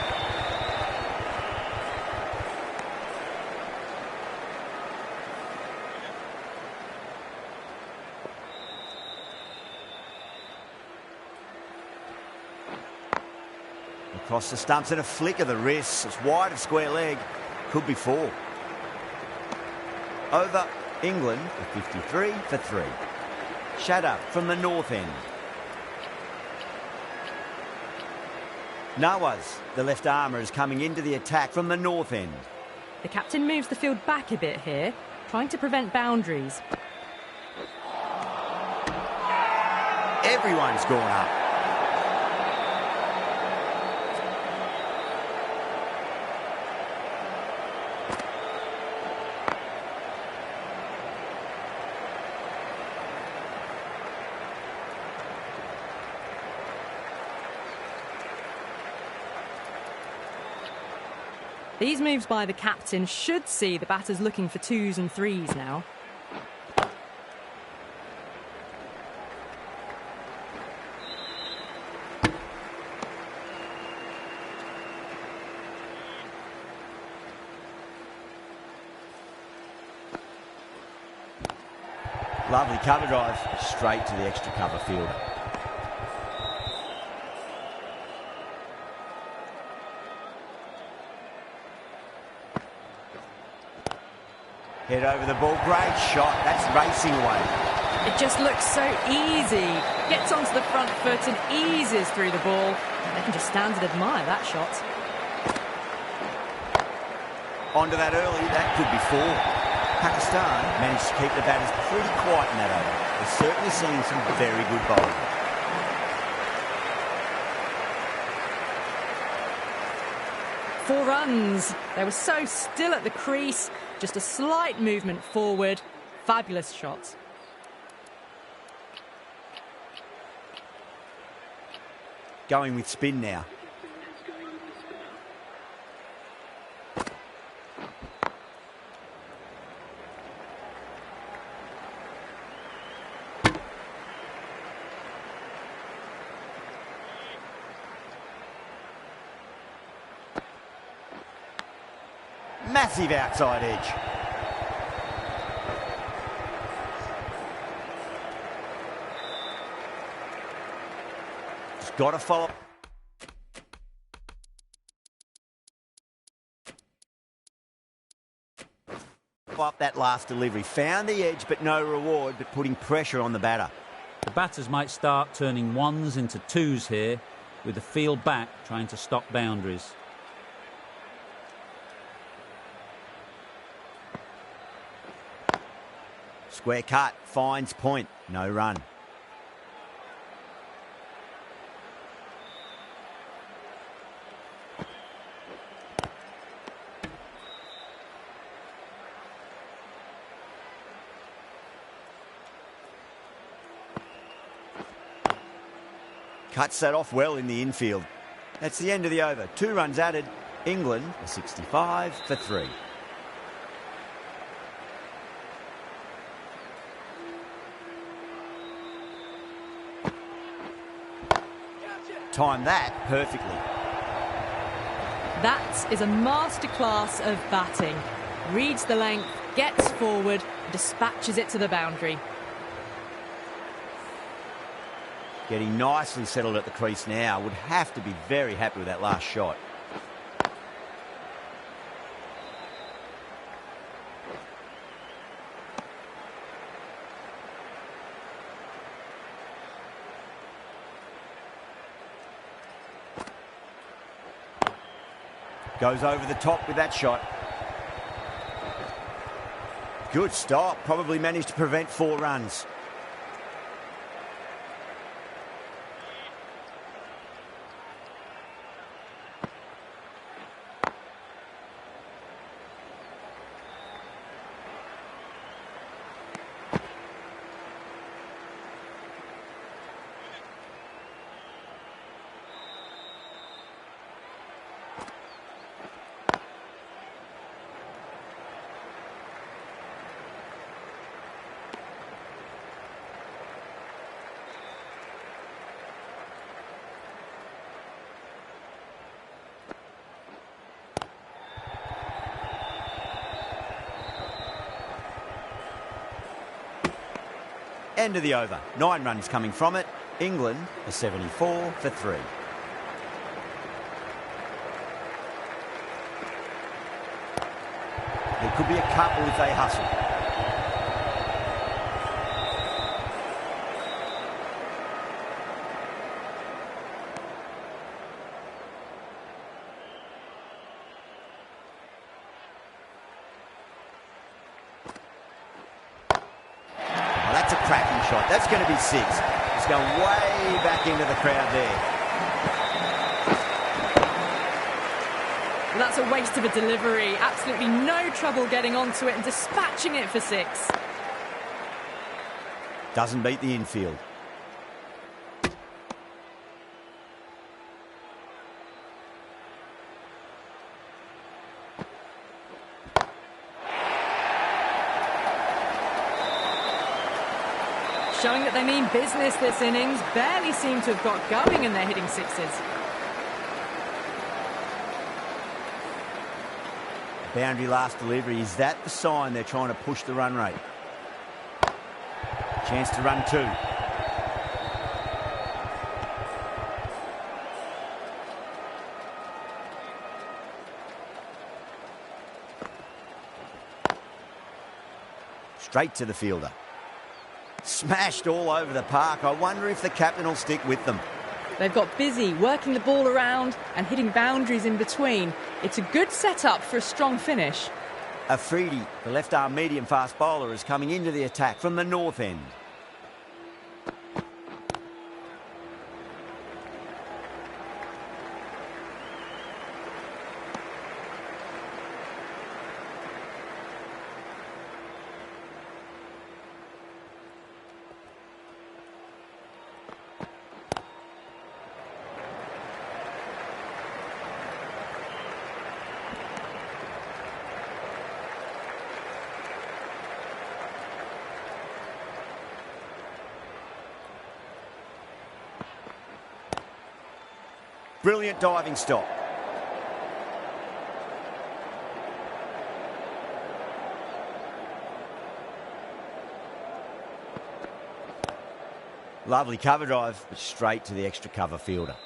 [SPEAKER 2] Across the stumps and a flick of the wrist. It's wide of square leg. Could be 4. Over England for 53 for 3. Shatter from the north end. Nawaz, the left armour, is coming into the attack from the north end.
[SPEAKER 1] The captain moves the field back a bit here, trying to prevent boundaries.
[SPEAKER 2] Everyone's gone up.
[SPEAKER 1] These moves by the captain should see the batters looking for 2s and 3s now.
[SPEAKER 2] Lovely cover drive straight to the extra cover fielder. Head over the ball, great shot. That's racing away.
[SPEAKER 1] It just looks so easy. Gets onto the front foot and eases through the ball. They can just stand and admire that shot.
[SPEAKER 2] Onto that early, that could be 4. Pakistan managed to keep the batters pretty quiet in that over. They're certainly seeing some very good bowling.
[SPEAKER 1] Four runs. They were so still at the crease. Just a slight movement forward. Fabulous shot.
[SPEAKER 2] Going with spin now. Massive outside edge. Just got to follow. Up that last delivery. Found the edge, but no reward, but putting pressure on the batter.
[SPEAKER 3] The batters might start turning 1s into 2s here, with the field back trying to stop boundaries.
[SPEAKER 2] Square cut, finds point, no run. Cuts that off well in the infield. That's the end of the over. 2 runs added. England 65 for 3. Timed that perfectly.
[SPEAKER 1] That is a masterclass of batting. Reads the length, gets forward, dispatches it to the boundary.
[SPEAKER 2] Getting nicely settled at the crease now. Would have to be very happy with that last shot. Goes over the top with that shot. Good stop. Probably managed to prevent 4 runs. End of the over. 9 runs coming from it. England are 74 for 3. There could be a couple if they hustle. That's a cracking shot. That's going to be 6. It's going way back into the crowd there.
[SPEAKER 1] Well, that's a waste of a delivery. Absolutely no trouble getting onto it and dispatching it for 6.
[SPEAKER 2] Doesn't beat the infield.
[SPEAKER 1] Showing that they mean business this innings. Barely seem to have got going and they're hitting 6s.
[SPEAKER 2] Boundary last delivery. Is that the sign they're trying to push the run rate? Chance to run 2. Straight to the fielder. Smashed all over the park. I wonder if the captain will stick with them.
[SPEAKER 1] They've got busy working the ball around and hitting boundaries in between. It's a good setup for a strong finish.
[SPEAKER 2] Afridi, the left-arm medium-fast bowler, is coming into the attack from the north end. Brilliant diving stop. Lovely cover drive, but straight to the extra cover fielder.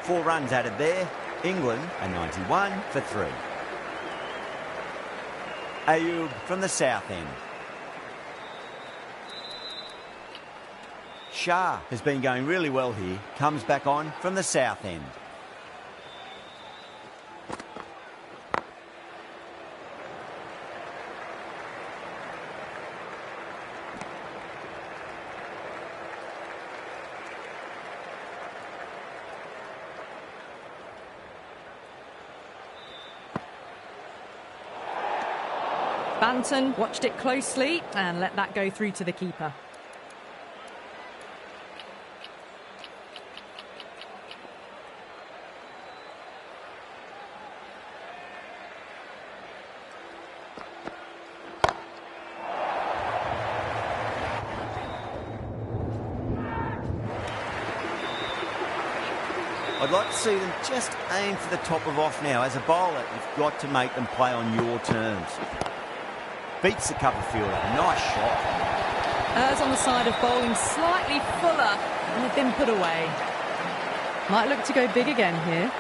[SPEAKER 2] Four runs added there. England are 91 for 3. Ayub from the south end. Shah has been going really well here. Comes back on from the south end.
[SPEAKER 1] Banton watched it closely and let that go through to the keeper.
[SPEAKER 2] I'd like to see them just aim for the top of off now. As a bowler, you've got to make them play on your terms. Beats the cover fielder. Nice shot.
[SPEAKER 1] As on the side of bowling slightly fuller and they've been put away. Might look to go big again here.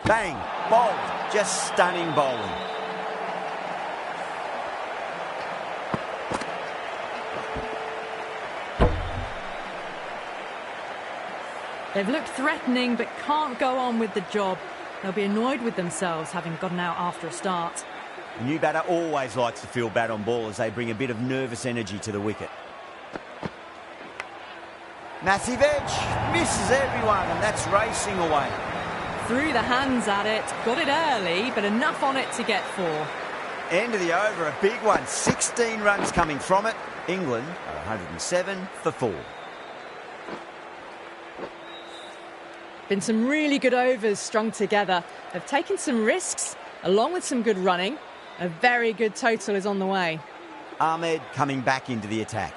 [SPEAKER 2] Bang, bowled, just stunning bowling.
[SPEAKER 1] They've looked threatening but can't go on with the job. They'll be annoyed with themselves having gotten out after a start.
[SPEAKER 2] A new batter always likes to feel bad on ball as they bring a bit of nervous energy to the wicket. Massive edge, misses everyone, and that's racing away.
[SPEAKER 1] Threw the hands at it, got it early, but enough on it to get 4.
[SPEAKER 2] End of the over, a big one. 16 runs coming from it. England are 107 for 4.
[SPEAKER 1] Been some really good overs strung together. They've taken some risks, along with some good running. A very good total is on the way.
[SPEAKER 2] Ahmed coming back into the attack.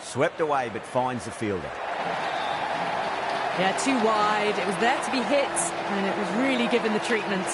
[SPEAKER 2] Swept away, but finds the fielder.
[SPEAKER 1] Yeah, too wide. It was there to be hit, and it was really given the treatment.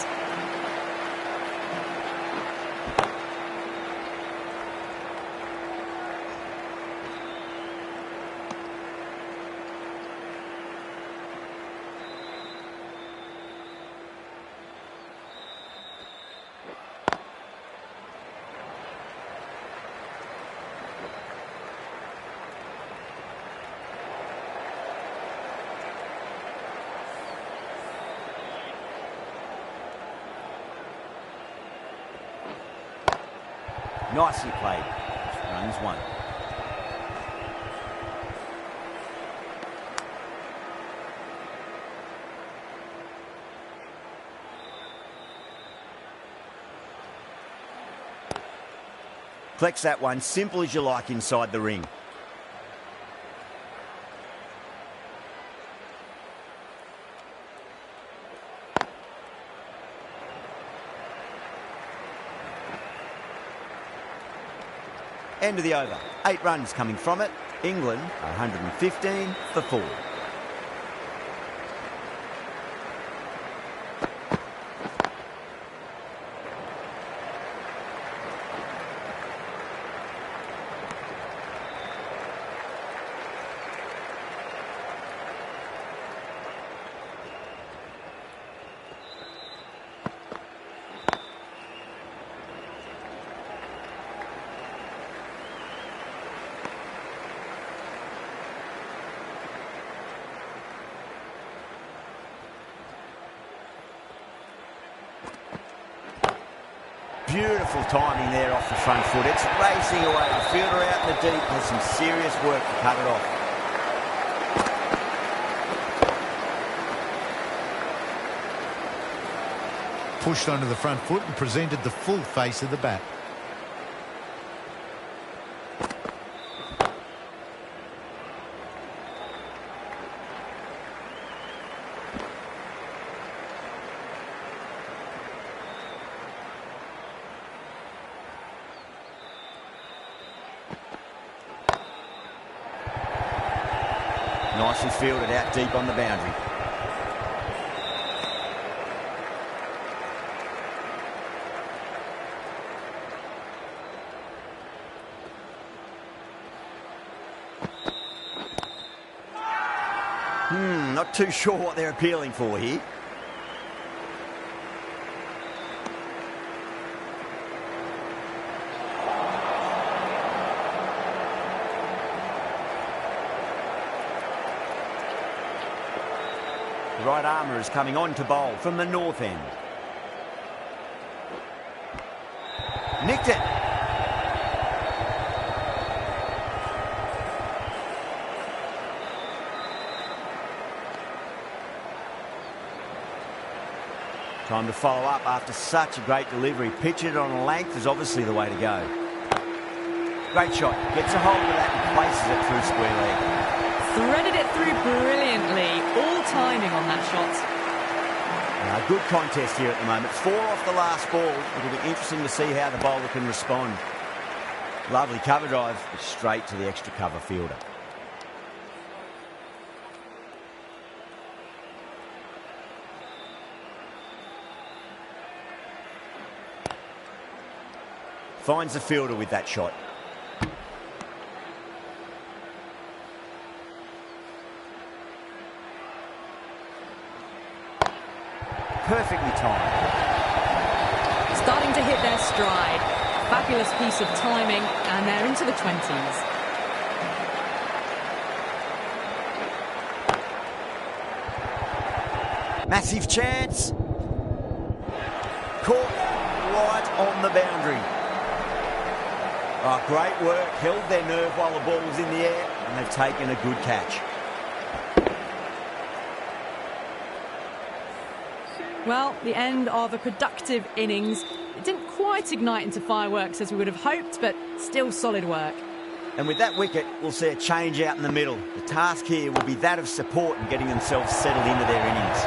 [SPEAKER 2] Nicely played. Runs 1. Collects that one, simple as you like inside the ring. End of the over. 8 runs coming from it. England 115 for 4. Beautiful timing there off the front foot. It's racing away. The fielder out in the deep has some serious work to cut it off.
[SPEAKER 5] Pushed onto the front foot and presented the full face of the bat.
[SPEAKER 2] Nicely fielded out deep on the boundary. Not too sure what they're appealing for here. The right armour is coming on to bowl from the north end. Nicked it. Time to follow up after such a great delivery. Pitch it on a length is obviously the way to go. Great shot. Gets a hold of that and places it through square leg.
[SPEAKER 1] Threaded it through brilliantly. All timing on that shot.
[SPEAKER 2] Good contest here at the moment. 4 off the last ball. It'll be interesting to see how the bowler can respond. Lovely cover drive, but straight to the extra cover fielder. Finds the fielder with that shot. Perfectly timed.
[SPEAKER 1] Starting to hit their stride. Fabulous piece of timing, and they're into the 20s.
[SPEAKER 2] Massive chance. Caught right on the boundary. Oh, great work. Held their nerve while the ball was in the air, and they've taken a good catch.
[SPEAKER 1] Well, the end of a productive innings. It didn't quite ignite into fireworks as we would have hoped, but still solid work.
[SPEAKER 2] And with that wicket, we'll see a change out in the middle. The task here will be that of support and getting themselves settled into their innings.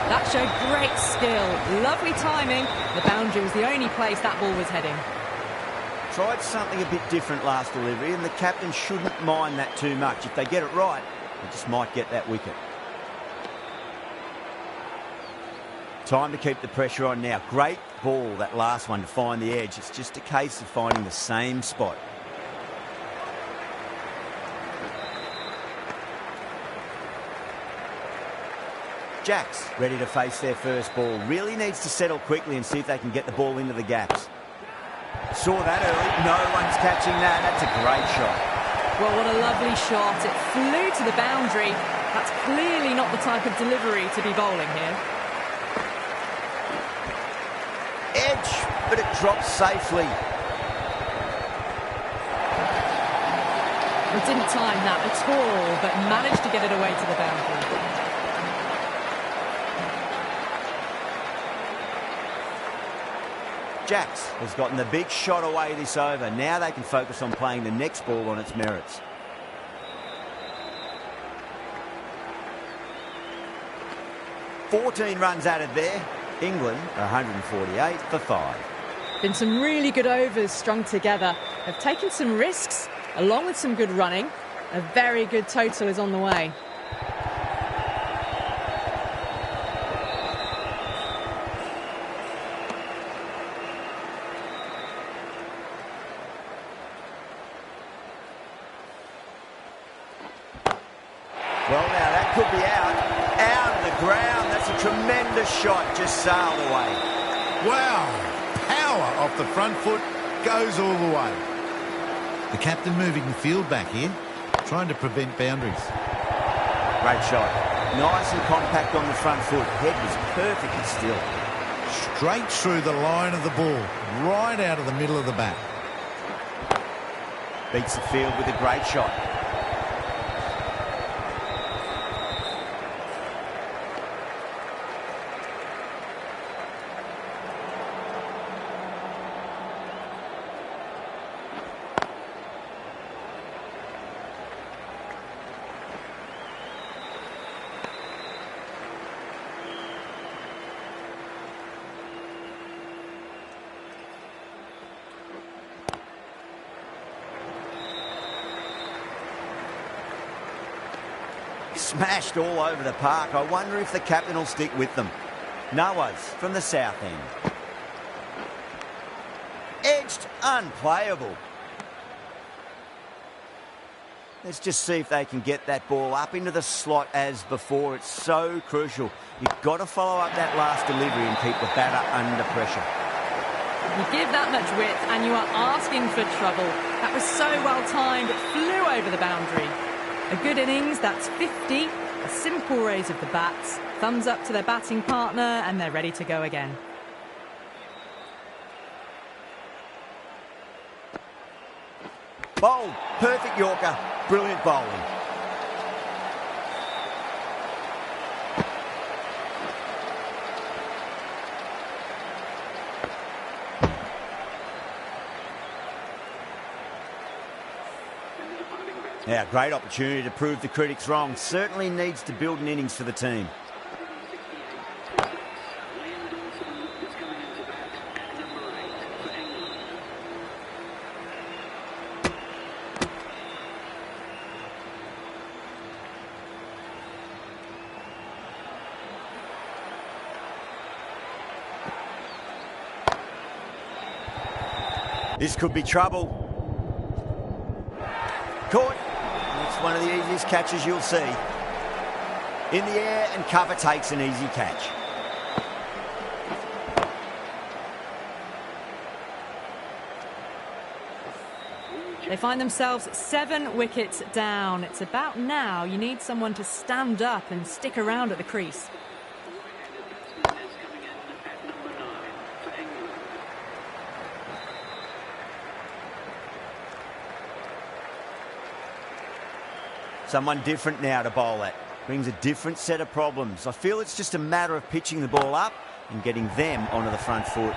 [SPEAKER 1] That showed great skill. Lovely timing. The boundary was the only place that ball was heading.
[SPEAKER 2] Tried something a bit different last delivery, and the captain shouldn't mind that too much. If they get it right, they just might get that wicket. Time to keep the pressure on now. Great ball, that last one, to find the edge. It's just a case of finding the same spot. Jacks ready to face their first ball. Really needs to settle quickly and see if they can get the ball into the gaps. Saw that early. No one's catching that. That's a great shot.
[SPEAKER 1] Well, what a lovely shot. It flew to the boundary. That's clearly not the type of delivery to be bowling here.
[SPEAKER 2] Edge, but it drops safely.
[SPEAKER 1] It didn't time that at all, but managed to get it away to the boundary.
[SPEAKER 2] Jacks has gotten the big shot away this over. Now they can focus on playing the next ball on its merits. "14 runs added there. England 148 for 5.
[SPEAKER 1] Been some really good overs strung together. They've taken some risks, along with some good running. A very good total is on the way.
[SPEAKER 2] Well, now that could be out of the ground. That's a tremendous shot, just sailed away.
[SPEAKER 5] Wow, power off the front foot, goes all the way. The captain moving the field back here, trying to prevent boundaries.
[SPEAKER 2] Great shot. Nice and compact on the front foot. Head was perfectly still.
[SPEAKER 5] Straight through the line of the ball, right out of the middle of the bat.
[SPEAKER 2] Beats the field with a great shot. Smashed all over the park. I wonder if the captain will stick with them. Nawaz from the south end. Edged, unplayable. Let's just see if they can get that ball up into the slot as before. It's so crucial. You've got to follow up that last delivery and keep the batter under pressure.
[SPEAKER 1] You give that much width and you are asking for trouble. That was so well timed. It flew over the boundary. A good innings, that's 50. A simple raise of the bats. Thumbs up to their batting partner and they're ready to go again.
[SPEAKER 2] Bowled. Perfect Yorker. Brilliant bowling. Yeah, great opportunity to prove the critics wrong. Certainly needs to build an innings for the team. This could be trouble. Caught. It's one of the easiest catches you'll see. In the air, and cover takes an easy catch.
[SPEAKER 1] They find themselves 7 wickets down. It's about now you need someone to stand up and stick around at the crease.
[SPEAKER 2] Someone different now to bowl at. Brings a different set of problems. I feel it's just a matter of pitching the ball up and getting them onto the front foot.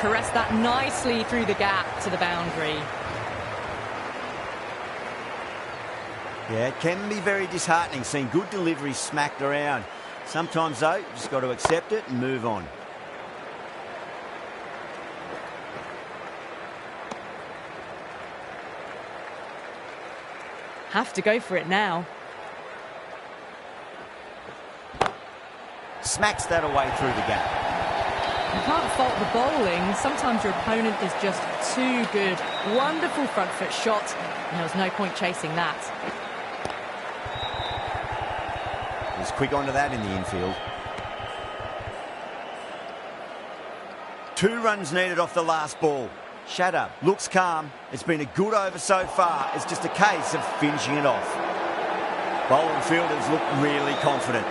[SPEAKER 1] Caress that nicely through the gap to the boundary.
[SPEAKER 2] Yeah, it can be very disheartening seeing good delivery smacked around. Sometimes, though, you just got to accept it and move on.
[SPEAKER 1] Have to go for it now.
[SPEAKER 2] Smacks that away through the gap.
[SPEAKER 1] You can't fault the bowling. Sometimes your opponent is just too good. Wonderful front foot shot, and there was no point chasing that.
[SPEAKER 2] He's quick onto that in the infield. 2 runs needed off the last ball. Shatter looks calm. It's been a good over so far. It's just a case of finishing it off. Bowling fielders look really confident.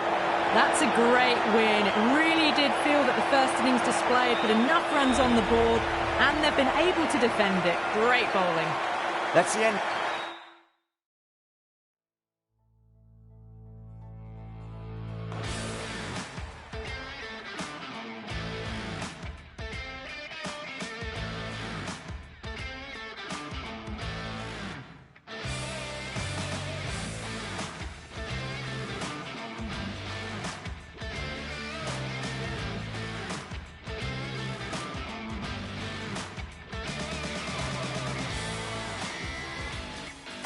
[SPEAKER 1] That's a great win. It really did feel that the first innings display put enough runs on the board, and they've been able to defend it. Great bowling.
[SPEAKER 2] That's the end.